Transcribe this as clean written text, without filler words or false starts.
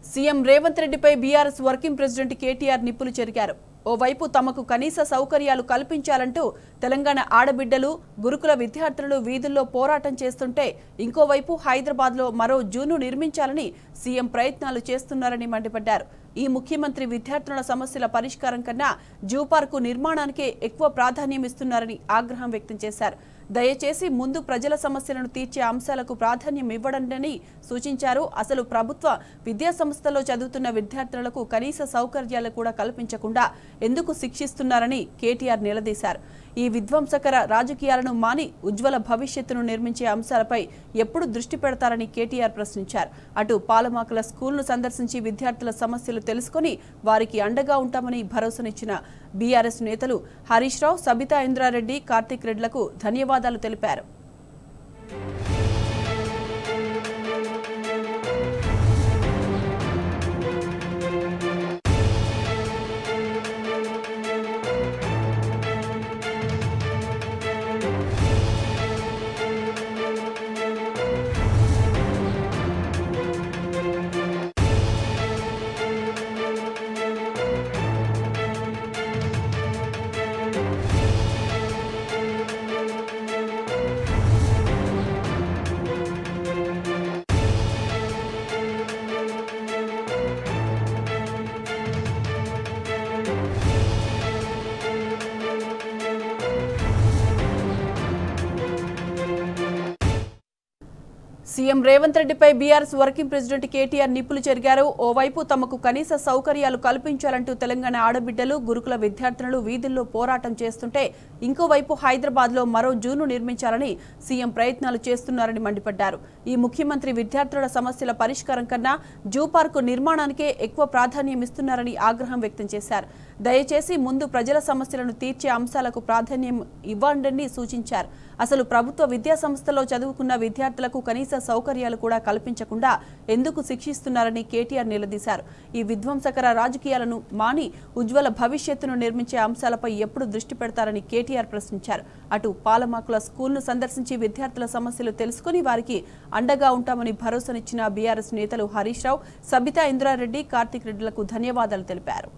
CM Revanth రెడ్డిపై BRS working president KTR నిప్పులు చెరిగారు. ఓవైపు తమకు కనీస సౌకర్యాలు కల్పించాలంటూ తెలంగాణ ఆడబిడ్డలు, గురుకుల విద్యార్థులు వీధుల్లో పోరాటం చేస్తుంటే ఇంకోవైపు హైదరాబాద్లో మరో జూను నిర్మించాలని సీఎం ప్రయత్నాలు చేస్తున్నారని మండిపడ్డారు. ఈ ముఖ్యమంత్రి విద్యార్థుల సమస్యల పరిష్కారం కన్నా జూ పార్కు నిర్మాణానికే ఎక్కువ ప్రాధాన్యం ఇస్తున్నారని ఆగ్రహం వ్యక్తం చేశారు. దయచేసి ముందు ప్రజల సమస్యలను తీర్చే అంశాలకు ప్రాధాన్యం ఇవ్వడండి సూచించారు. అసలు ప్రభుత్వ విద్యా సంస్థల్లో చదువుతున్న విద్యార్థులకు కనీస సౌకర్యాలు కూడా కల్పించకుండా ఎందుకు శిక్షిస్తున్నారని కేటీఆర్ నిలదీశారు. ఈ విధ్వంసకర రాజకీయాలను మాని ఉజ్వల భవిష్యత్తును నిర్మించే అంశాలపై ఎప్పుడు దృష్టి పెడతారని కేటీఆర్ ప్రశ్నించారు. అటు పాలమాకుల స్కూల్ను సందర్శించి విద్యార్థుల సమస్యలు తెలుసుకుని వారికి అండగా ఉంటామని భరోసానిచ్చిన బీఆర్ఎస్ నేతలు హరీష్ రావు, సబితా ఇంద్రారెడ్డి, కార్తిక్ రెడ్లకు ధన్యవాదాలు తెలిపారు. సీఎం రేవంత్ రెడ్డిపై బీఆర్ఎస్ వర్కింగ్ ప్రెసిడెంట్ కేటీఆర్ నిప్పులు చెరిగారు. ఓవైపు తమకు కనీస సౌకర్యాలు కల్పించాలంటూ తెలంగాణ ఆడబిడ్డలు, గురుకుల విద్యార్థులు వీధుల్లో పోరాటం చేస్తుంటే ఇంకోవైపు హైదరాబాద్లో మరో జూను నిర్మించాలని సీఎం ప్రయత్నాలు చేస్తున్నారని మండిపడ్డారు. ఈ ముఖ్యమంత్రి విద్యార్థుల సమస్యల పరిష్కారం కన్నా జూ పార్కు నిర్మాణానికే ఎక్కువ ప్రాధాన్యం ఇస్తున్నారని ఆగ్రహం వ్యక్తం చేశారు. దయచేసి ముందు ప్రజల సమస్యలను తీర్చే అంశాలకు ప్రాధాన్యం ఇవ్వండి సూచించారు. అసలు ప్రభుత్వ విద్యా సంస్థల్లో చదువుకున్న విద్యార్థులకు కనీస సౌకర్యాలు కూడా కల్పించకుండా ఎందుకు శిక్షిస్తున్నారని కేటీఆర్ నిలదీశారు. ఈ విధ్వంసకర రాజకీయాలను మాని ఉజ్వల భవిష్యత్తును నిర్మించే అంశాలపై ఎప్పుడు దృష్టి పెడతారని కేటీఆర్ ప్రశ్నించారు. అటు పాలమాకుల స్కూల్ను సందర్శించి విద్యార్థుల సమస్యలు తెలుసుకుని వారికి అండగా ఉంటామని భరోసానిచ్చిన బీఆర్ఎస్ నేతలు హరీష్ రావు, సబితా ఇంద్రారెడ్డి, కార్తిక్ రెడ్డిలకు ధన్యవాదాలు తెలిపారు.